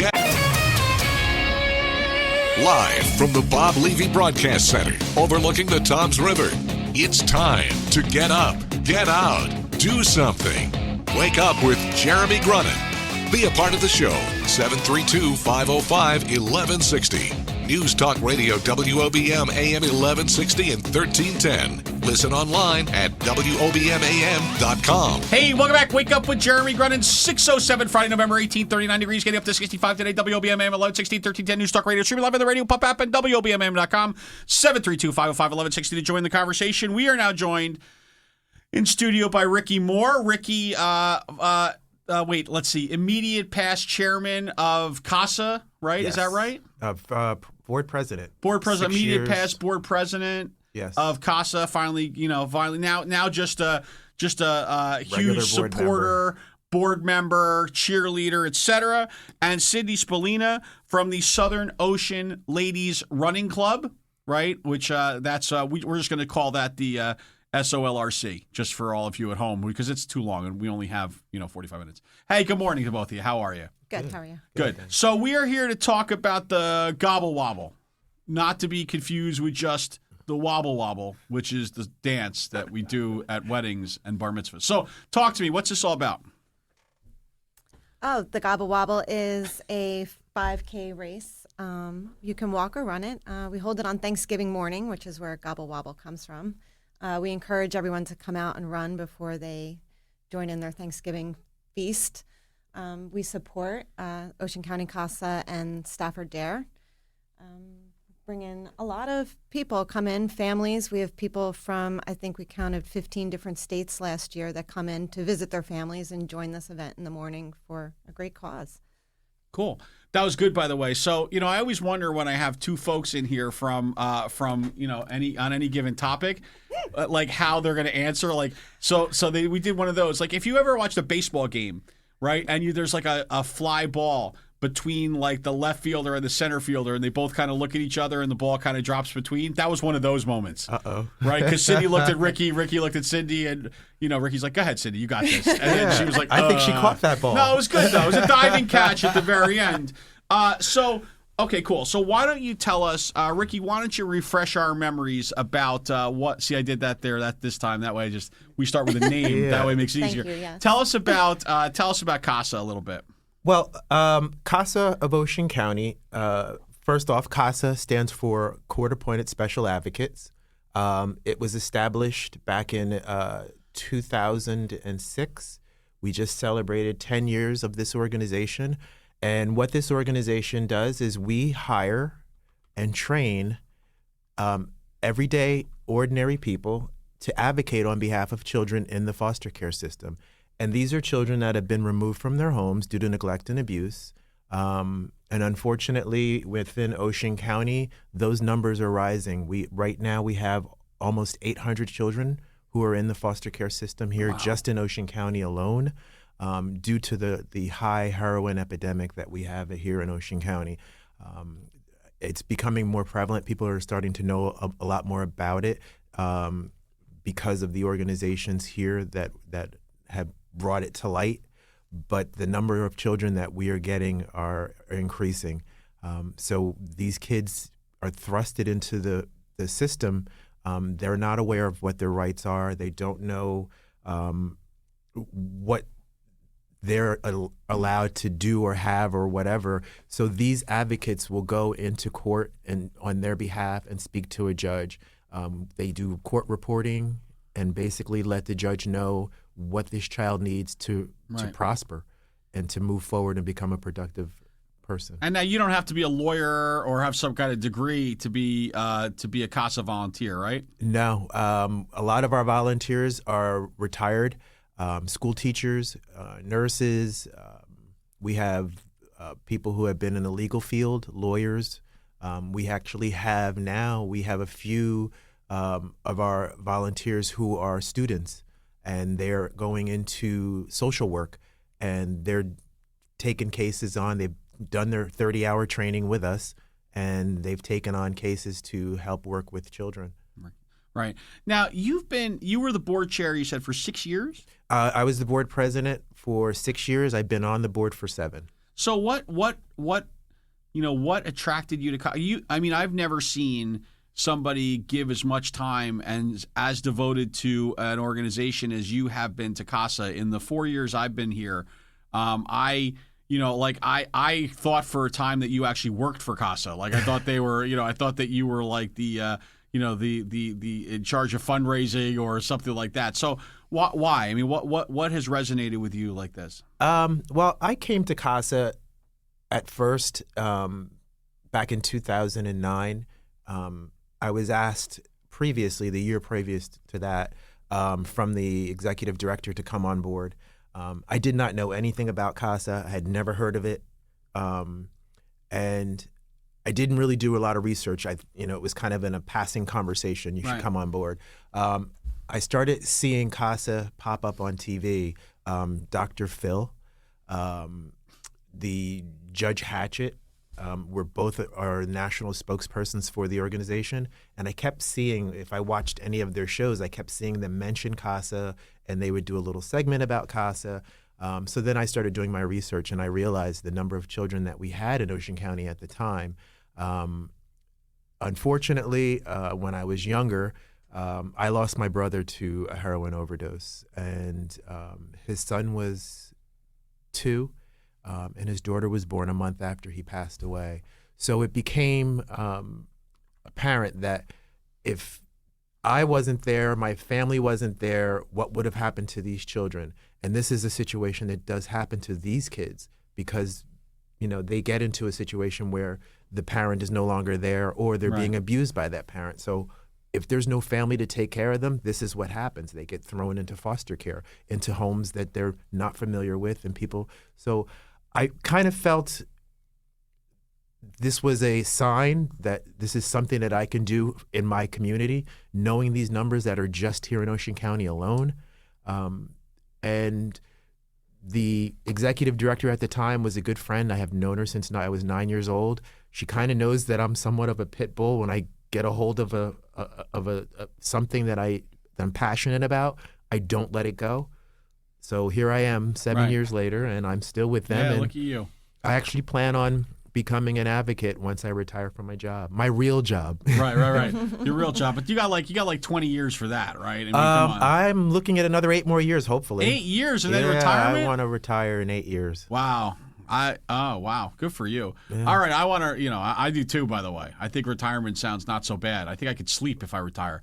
Get live from the Bob Levy Broadcast Center overlooking the Toms River. It's time to get up, get out, do something. Wake up with Jeremy Grunin. Be a part of the show. 732-505-1160. News Talk Radio WOBM AM 1160 and 1310. Listen online at WOBMAM.com. Hey, welcome back. Wake up with Jeremy Grunin. 6:07 Friday, November 18th, 39 degrees, getting up to 65 today. WOBM AM 1160 and 1310. News Talk Radio. Streaming live on the radio, pop app, and WOBMAM.com. 732-505-1160 to join the conversation. We are now joined in studio by Ricky Moore. Ricky, let's see. Immediate past chairman of CASA, right? Yes. Is that right? Board president. Board president, 6 immediate years. past board president. Yes. Of CASA, finally now just a Regular huge board supporter, board member, cheerleader, etc. And Cindy Spallina from the Southern Ocean Ladies Running Club, right? Which we're just going to call that the SOLRC, just for all of you at home, because it's too long and we only have 45 minutes. Hey, good morning to both of you. How are you? Good. How are you? Good. So we are here to talk about the gobble wobble, not to be confused with just the wobble wobble, which is the dance that we do at weddings and bar mitzvahs. So talk to me. What's this all about? Oh, the Gobble Wobble is a 5K race. You can walk or run it. We hold it on Thanksgiving morning, which is where Gobble Wobble comes from. We encourage everyone to come out and run before they join in their Thanksgiving feast. We support Ocean County CASA and Stafford Dare. Bring in a lot of people, come in, families. We have people from, I think we counted 15 different states last year that come in to visit their families and join this event in the morning for a great cause. Cool. That was good, by the way. So, I always wonder when I have two folks in here from any given topic, like how they're going to answer. Like, we did one of those. Like, if you ever watched a baseball game, right, and there's like a fly ball between like the left fielder and the center fielder, and they both kind of look at each other, and the ball kind of drops between. That was one of those moments. Right? Because Cindy looked at Ricky looked at Cindy, and Ricky's like, "Go ahead, Cindy, you got this." And then she was like, I think she caught that ball. No, it was good though. It was a diving catch at the very end. Okay, cool. So why don't you tell us, Ricky? Why don't you refresh our memories about what? See, I did that there this time. That way, we start with a name. Yeah. That way, it makes it Thank easier. you, yes. Tell us about CASA a little bit. Well, CASA of Ocean County, first off, CASA stands for Court Appointed Special Advocates. It was established back in 2006. We just celebrated 10 years of this organization. And what this organization does is we hire and train everyday, ordinary people to advocate on behalf of children in the foster care system. And these are children that have been removed from their homes due to neglect and abuse. And unfortunately, within Ocean County, those numbers are rising. Right now we have almost 800 children who are in the foster care system here, just in Ocean County alone, due to the high heroin epidemic that we have here in Ocean County. It's becoming more prevalent. People are starting to know a lot more about it because of the organizations here that have brought it to light, but the number of children that we are getting are increasing. So these kids are thrusted into the system. They're not aware of what their rights are. They don't know what they're allowed to do or have or whatever. So these advocates will go into court and on their behalf and speak to a judge. They do court reporting and basically let the judge know what this child needs to prosper and to move forward and become a productive person. And now you don't have to be a lawyer or have some kind of degree to be a CASA volunteer, right? No. A lot of our volunteers are retired school teachers, nurses. We have people who have been in the legal field, lawyers. We actually have a few of our volunteers who are students, and they're going into social work, and they're taking cases on. They've done their 30-hour training with us, and they've taken on cases to help work with children. Right. Now, you were the board chair, you said, for 6 years? I was the board president for 6 years. I've been on the board for 7. So what attracted you to you? I mean, I've never seen somebody give as much time and as devoted to an organization as you have been to CASA in the 4 years I've been here. I thought for a time that you actually worked for CASA. Like I thought they were, I thought that you were like the in charge of fundraising or something like that. So why? I mean, what has resonated with you like this? Well, I came to CASA at first back in 2009. I was asked previously, the year previous to that, from the executive director to come on board. I did not know anything about CASA. I had never heard of it. And I didn't really do a lot of research. It was kind of in a passing conversation. You should come on board. I started seeing CASA pop up on TV. Dr. Phil, the Judge Hatchett, were both our national spokespersons for the organization. And I kept seeing, if I watched any of their shows, I kept seeing them mention CASA, and they would do a little segment about CASA. So then I started doing my research, and I realized the number of children that we had in Ocean County at the time. Unfortunately, when I was younger, I lost my brother to a heroin overdose, and his son was 2. And his daughter was born a month after he passed away. So it became apparent that if I wasn't there, my family wasn't there, what would have happened to these children? And this is a situation that does happen to these kids because, they get into a situation where the parent is no longer there or they're being abused by that parent. So if there's no family to take care of them, this is what happens. They get thrown into foster care, into homes that they're not familiar with and people. So I kind of felt this was a sign that this is something that I can do in my community, knowing these numbers that are just here in Ocean County alone. And the executive director at the time was a good friend. I have known her since I was 9 years old. She kind of knows that I'm somewhat of a pit bull. When I get a hold of something that I'm passionate about, I don't let it go. So here I am 7 years later, and I'm still with them. Yeah, and look at you. I actually plan on becoming an advocate once I retire from my job, my real job. Right. Your real job, but you got like 20 years for that, right? I mean, come on. I'm looking at another 8 more years, hopefully. 8 years and then retirement? I want to retire in 8 years. Wow. Wow. Good for you. Yeah. All right. I want to, I do too, by the way. I think retirement sounds not so bad. I think I could sleep if I retire.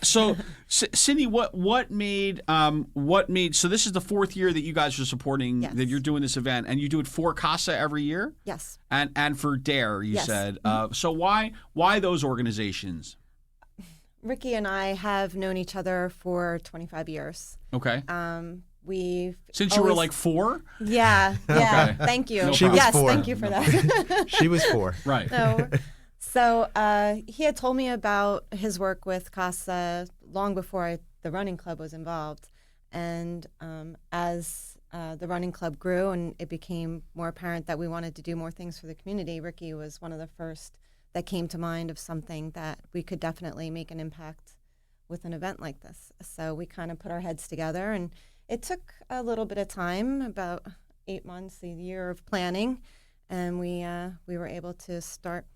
So Cindy, what made, so this is the 4th year that you guys are supporting, that you're doing this event, and you do it for CASA every year? Yes. And for DARE, you said. So why those organizations? Ricky and I have known each other for 25 years. Okay. Since you were like 4? Yeah. Okay. Thank you. No she was 4. Thank you for that. She was 4. Right. So he had told me about his work with CASA long before the running club was involved. And as the running club grew and it became more apparent that we wanted to do more things for the community, Ricky was one of the first that came to mind of something that we could definitely make an impact with an event like this. So we kind of put our heads together, and it took a little bit of time, about 8 months, a year of planning, and we were able to start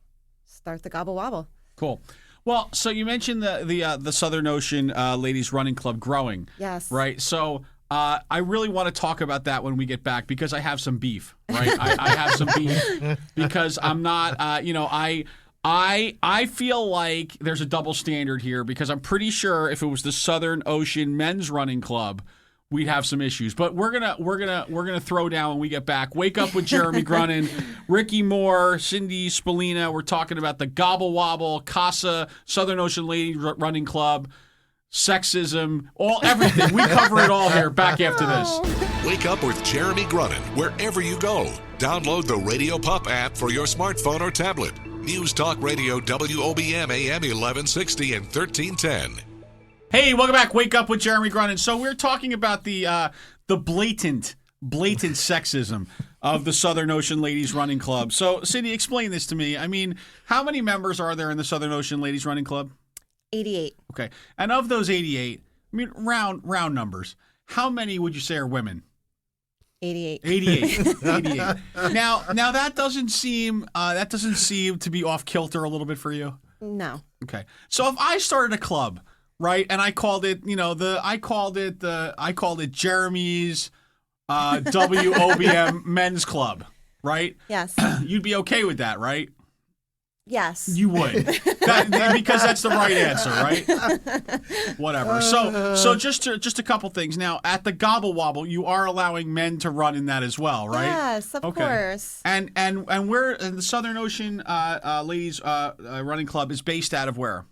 the Gobble Wobble. Cool. Well, so you mentioned the Southern Ocean Ladies Running Club growing. Yes. Right. So I really want to talk about that when we get back because I have some beef. Right. I have some beef because I'm not. I feel like there's a double standard here because I'm pretty sure if it was the Southern Ocean Men's Running Club, we'd have some issues. But we're gonna throw down when we get back. Wake Up with Jeremy Grunin, Ricky Moore, Cindy Spallina. We're talking about the Gobble Wobble, CASA, Southern Ocean Ladies Running Club, sexism, everything. We cover it all here. Back after this. Wake Up with Jeremy Grunin wherever you go. Download the Radio Pup app for your smartphone or tablet. News Talk Radio WOBM AM 1160 and 1310. Hey, welcome back. Wake Up with Jeremy Grunin. So we're talking about the blatant sexism of the Southern Ocean Ladies Running Club. So, Cindy, explain this to me. I mean, how many members are there in the Southern Ocean Ladies Running Club? 88. Okay. And of those 88, I mean, round numbers, how many would you say are women? 88. 88. Now that doesn't seem to be off kilter a little bit for you. No. Okay. So if I started a club, right, and I called it, I called it Jeremy's WOBM Men's Club, right? Yes. You'd be okay with that, right? Yes. You would, because that's the right answer, right? Whatever. So just a couple things. Now, at the Gobble Wobble, you are allowing men to run in that as well, right? Yes, of course. And where the Southern Ocean Ladies Running Club is based out of where?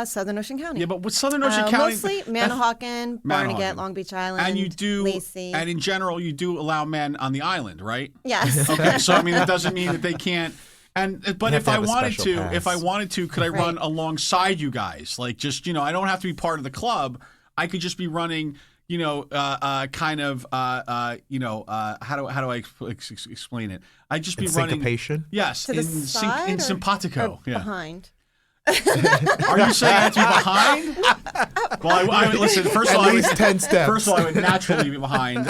Southern Ocean County. Yeah, but with Southern Ocean County, mostly Manahawkin, Barnegat, Long Beach Island, and you do, Lacey. and in general, you do allow men on the island, right? Yes. Okay, so I mean, it doesn't mean that they can't. But if I wanted to, could I run alongside you guys? Like, just I don't have to be part of the club. I could just be running. How do I explain it? I'd just be running. Syncopation? Yes, to the side in simpatico. or behind. Are you saying I have to be behind? Well, I listen. First of all, At least 10 steps. First of all, I would naturally be behind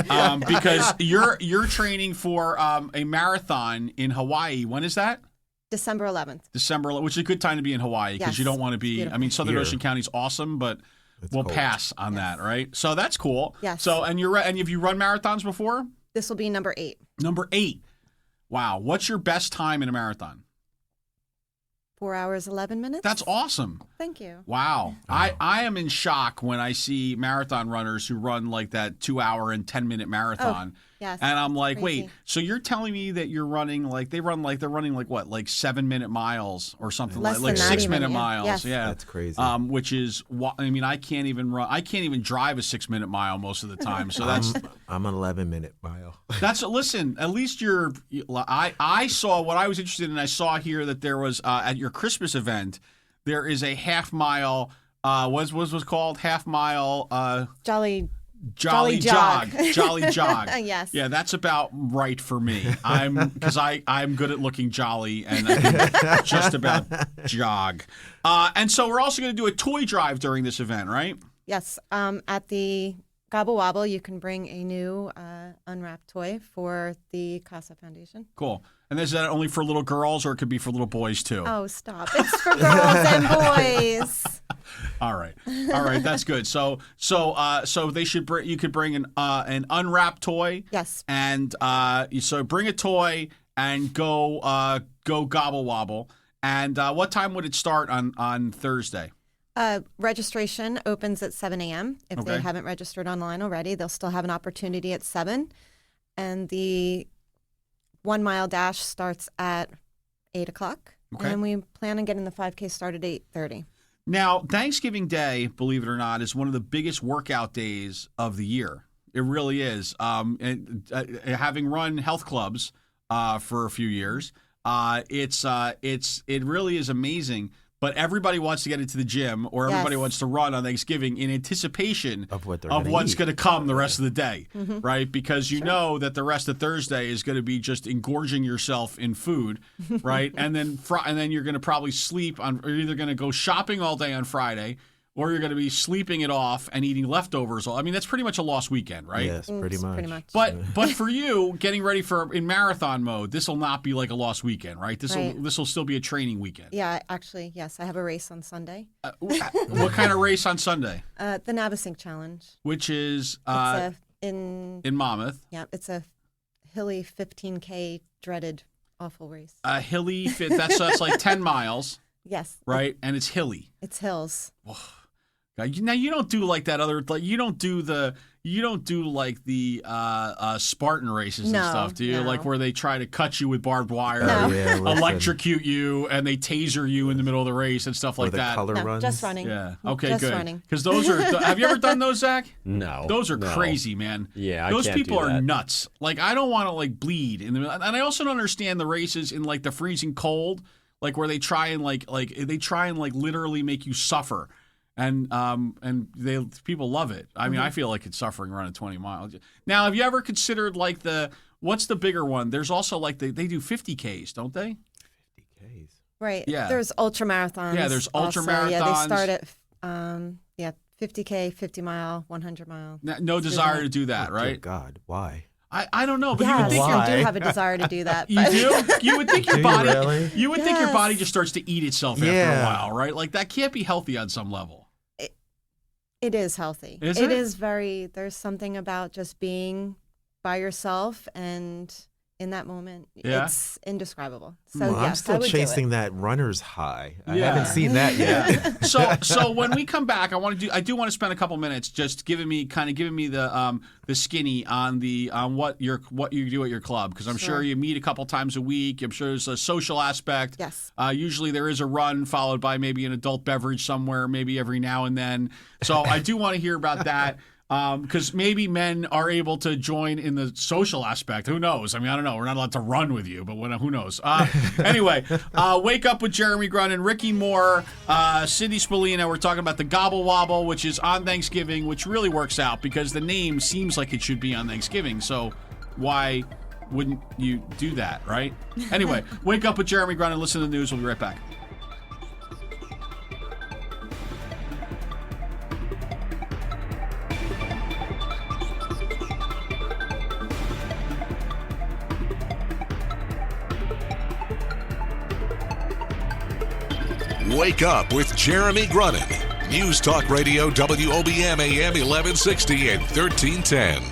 because you're training for a marathon in Hawaii. When is that? December 11th. Which is a good time to be in Hawaii because Yes, you don't want to be. beautiful. I mean, Southern Here. Ocean County's awesome, but we'll cold. pass on that, right? So that's cool. Yes. So and have you run marathons before? This will be number 8. Number 8. Wow. What's your best time in a marathon? 4 hours, 11 minutes. That's awesome. Thank you. Wow. I am in shock when I see marathon runners who run like that 2 hour and 10-minute marathon. Yes. And I'm like, Crazy. wait, so you're telling me that you're running they're running like what, like 7-minute miles or something Less like than that 6-minute even, yeah. miles. Yes. Yeah. That's crazy. Which is, I mean, I can't even drive a 6-minute mile most of the time. So that's, I'm an 11-minute mile. listen, at least I saw what I was interested in. I saw here that there was, at your Christmas event, there is a half mile, was called half mile, Jolly Jolly jog. Jolly jog. Yes. Yeah, that's about right for me. Because I'm good at looking jolly and I can just about jog. And so we're also going to do a toy drive during this event, right? Yes. At the Gobble Wobble, you can bring a new unwrapped toy for the Casa Foundation. Cool. And is that only for little girls or it could be for little boys too? Oh, stop. It's for girls and boys. All right, that's good. So they should you could bring an unwrapped toy. Yes. And so bring a toy and go Gobble Wobble. And what time would it start on Thursday? Registration opens at 7 a.m. If they haven't registered online already, they'll still have an opportunity at 7. And the 1 mile dash starts at 8 o'clock. Okay. And we plan on getting the 5K started at 8:30. Now, Thanksgiving Day, believe it or not, is one of the biggest workout days of the year. It really is. Having run health clubs for a few years, it really is amazing. But everybody wants to get into the gym, or everybody Yes. wants to run on Thanksgiving in anticipation Of what they're of gonna what's eat. going to come the rest of the day, right? Because you know that the rest of Thursday is going to be just engorging yourself in food, right? And then you're going to probably sleep on. Or you're either going to go shopping all day on Friday, or you're going to be sleeping it off and eating leftovers. I mean, that's pretty much a lost weekend, right? Yes, pretty much. Pretty much. But for you, getting ready in marathon mode, this will not be like a lost weekend, right? This will still be a training weekend. Yeah, actually, yes. I have a race on Sunday. What kind of race on Sunday? The Navasink Challenge. Which is in Monmouth. Yeah, it's a hilly 15K dreaded awful race. A hilly fit. That's like 10 miles, Yes. right? And it's hilly. It's hills. Now you don't do like that other. Like you don't do like the Spartan races and No, stuff, do you? no. Like where they try to cut you with barbed wire, No. Yeah, listen. electrocute you, and they taser you in the middle of the race and stuff Or like the that. color No, runs. just running. Yeah. Okay. Just good. running. Because those are. Have you ever done those, Zach? No. Those are no. crazy, man. Yeah, I those can't people do are that. nuts. Like I don't want to like bleed in the middle, and I also don't understand the races in like the freezing cold, like where they try and like literally make you suffer. And people love it. I mean, I feel like it's suffering running 20 miles. Now, have you ever considered like what's the bigger one? There's also like they do 50Ks, don't they? 50Ks. Right. Yeah. There's ultra marathons. Yeah, there's ultra also. Yeah, they marathons. start at 50K, 50 mile, 100 mile. No desire to do that, Dear right? God, why? I don't know, but you would Yes, think Why? I do have a desire to do that. you but- do. You would think your Do you body. really? You would think your Yes. body just starts to eat itself after a Yeah. while, right? Like that can't be healthy on some level. It is healthy. Is It it? is very, there's something about just being by yourself and in that moment. Yeah. It's indescribable. So Well, yes, I'm I still would do it. chasing that runner's high. I Yeah. haven't seen that yet. So when we come back, I do want to spend a couple minutes just giving me the skinny on what you do at your club, because I'm sure Sure. you meet a couple times a week. I'm sure there's a social aspect. Yes. Usually there is a run followed by maybe an adult beverage somewhere, maybe every now and then. So I do want to hear about that. Because maybe men are able to join in the social aspect. Who knows? I mean, I don't know. We're not allowed to run with you, but who knows? Anyway, Wake Up with Jeremy Grunin, Ricky Moore, Cindy Spallina. We're talking about the Gobble Wobble, which is on Thanksgiving, which really works out because the name seems like it should be on Thanksgiving. So why wouldn't you do that, right? Anyway, Wake Up with Jeremy Grunin. Listen to the news. We'll be right back. Wake Up with Jeremy Grunin. News Talk Radio WOBM AM 1160 and 1310.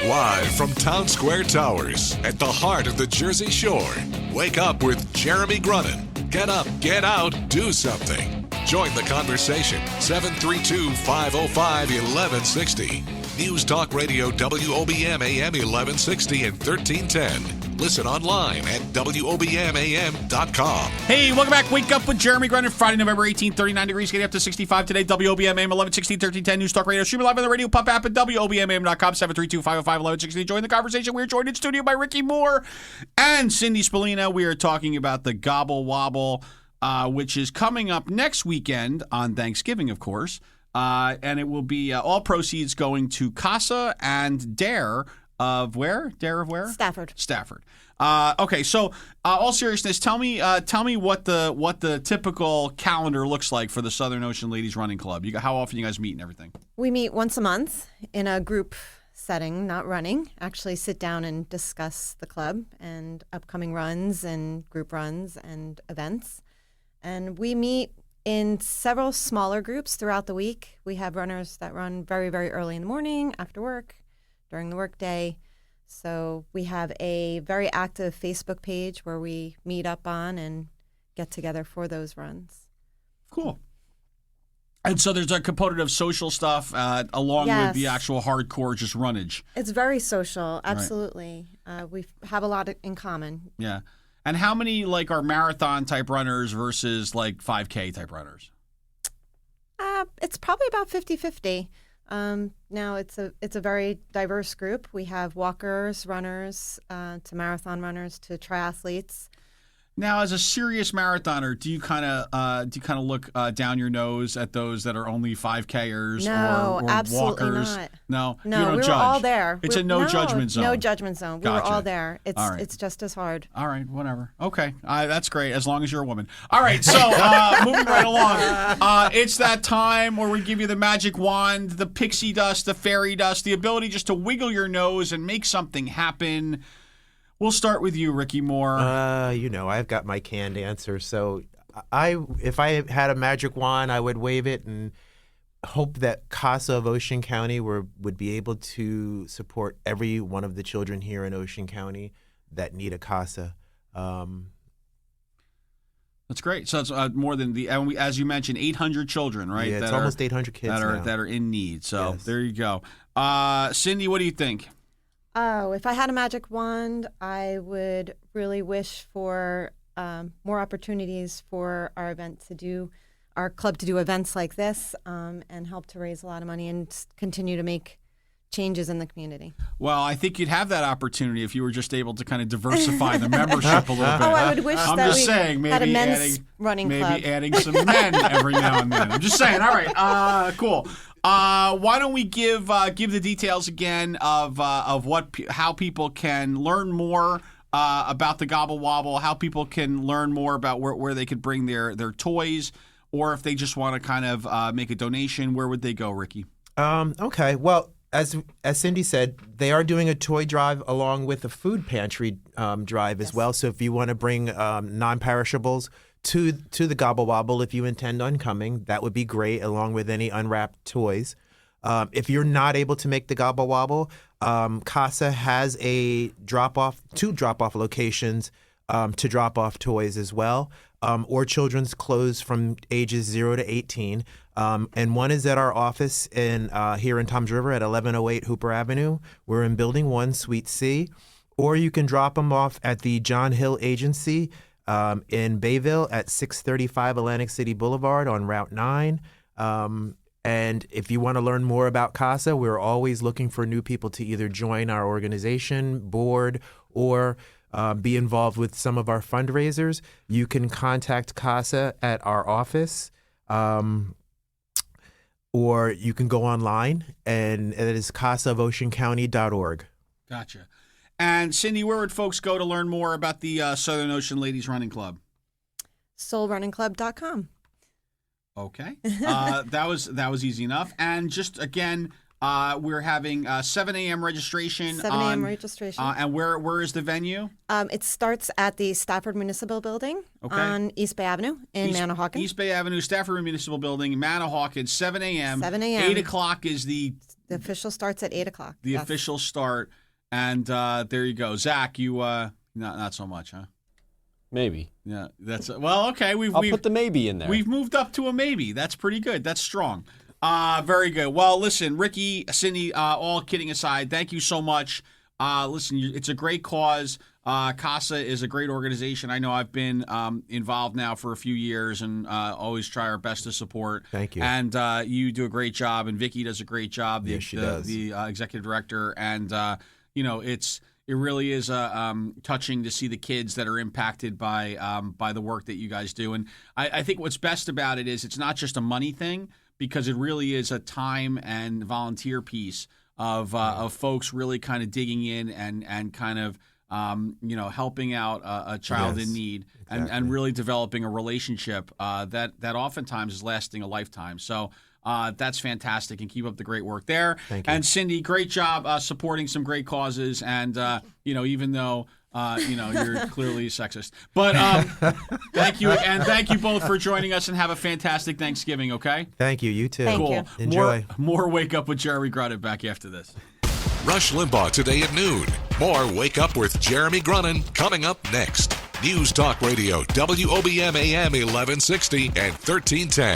Live from Town Square Towers at the heart of the Jersey Shore. Wake Up with Jeremy Grunin. Get up, get out, do something. Join the conversation. 732-505-1160. News Talk Radio WOBM AM 1160 and 1310. Listen online at WOBMAM.com. Hey, welcome back. Wake Up with Jeremy Grunin. Friday, November 18th, 39 degrees, getting up to 65 today. WOBM AM 1160, 1310, News Talk Radio. Streaming live on the radio pop app at WOBMAM.com, 732-505-1160. Join the conversation. We are joined in studio by Ricky Moore and Cindy Spallina. We are talking about the Gobble Wobble, which is coming up next weekend on Thanksgiving, of course. And it will be all proceeds going to CASA and DARE of where? DARE of where? Stafford. Stafford. Okay, so all seriousness, tell me what the typical calendar looks like for the Southern Ocean Ladies Running Club. How often you guys meet and everything? We meet once a month in a group setting, not running. Actually sit down and discuss the club and upcoming runs and group runs and events. And we meet in several smaller groups throughout the week. We have runners that run very, very early in the morning, after work, during the workday. So we have a very active Facebook page where we meet up on and get together for those runs. Cool. And so there's a component of social stuff along with the Yes. actual hardcore just runnage. It's very social, absolutely. We have a lot in common. Yeah. And how many are marathon type runners versus 5K type runners? It's probably about 50-50. Now it's a very diverse group. We have walkers, runners, to marathon runners, to triathletes. Now, as a serious marathoner, do you kind of look down your nose at those that are only 5Kers No, or absolutely walkers? not. No, No, you don't we judge. were all there. It's a no judgment zone. No judgment zone. We were Gotcha. all there. It's All right. it's just as hard. All right, whatever. Okay, that's great as long as you're a woman. All right, so moving right along. It's that time where we give you the magic wand, the pixie dust, the fairy dust, the ability just to wiggle your nose and make something happen. We'll start with you, Ricky Moore. I've got my canned answer. So if I had a magic wand, I would wave it and hope that CASA of Ocean County would be able to support every one of the children here in Ocean County that need a CASA. That's great. So it's more than as you mentioned, 800 children, right? Yeah, it's almost 800 kids that are in need. So Yes. there you go. Cindy, what do you think? Oh, if I had a magic wand, I would really wish for more opportunities for our club to do events like this and help to raise a lot of money and continue to make changes in the community. Well, I think you'd have that opportunity if you were just able to kind of diversify the membership a little bit. Oh, I would wish I'm that just we saying, maybe had a men's running club. Maybe adding some men every now and then. I'm just saying. All right, cool. Why don't we give the details again of how people can learn more about the Gobble Wobble, how people can learn more about where they could bring their toys, or if they just want to kind of make a donation, where would they go, Ricky? Okay. Well, as Cindy said, they are doing a toy drive along with a food pantry drive as well. So if you want to bring non-perishables to the Gobble Wobble, if you intend on coming, that would be great, along with any unwrapped toys. If you're not able to make the Gobble Wobble, CASA has two drop-off locations to drop off toys as well, or children's clothes from ages 0 to 18. And one is at our office here in Toms River at 1108 Hooper Avenue. We're in Building 1, Suite C. Or you can drop them off at the John Hill Agency in Bayville at 635 Atlantic City Boulevard on Route 9. And if you want to learn more about CASA, we're always looking for new people to either join our organization, board, or be involved with some of our fundraisers. You can contact CASA at our office, or you can go online, and it is casaofoceancounty.org. Gotcha. And Cindy, where would folks go to learn more about the Southern Ocean Ladies Running Club? soulrunningclub.com. Okay. That was easy enough. And just again, we're having 7 a.m. registration. 7 a.m. registration. And where is the venue? It starts at the Stafford Municipal Building on East Bay Avenue in Manahawkin. East Bay Avenue, Stafford Municipal Building, Manahawkin, 7 a.m. 7 a.m. 8 o'clock is the official starts at 8 o'clock. The official start. And there you go. Zach, you not so much, huh? Maybe. Yeah, that's well. Okay, we've put the maybe in there. We've moved up to a maybe. That's pretty good. That's strong. Very good. Well, listen, Ricky, Cindy, all kidding aside, thank you so much. Listen, it's a great cause. CASA is a great organization. I know I've been involved now for a few years, and always try our best to support. Thank you. And you do a great job, and Vicky does a great job. Yes, she does. The executive director, and it really is touching to see the kids that are impacted by the work that you guys do. And I think what's best about it is it's not just a money thing, because it really is a time and volunteer piece of folks really kind of digging in and kind of helping out a child in need, and really developing a relationship that oftentimes is lasting a lifetime. So that's fantastic, and keep up the great work there. Thank you. And Cindy, great job supporting some great causes. And even though you're clearly sexist, but thank you, and thank you both for joining us. And have a fantastic Thanksgiving. Okay. Thank you. You too. Thank Cool. you. Enjoy. More Wake Up with Jeremy Grunin back after this. Rush Limbaugh today at noon. More Wake Up with Jeremy Grunin coming up next. News Talk Radio, WOBM AM 1160 and 1310.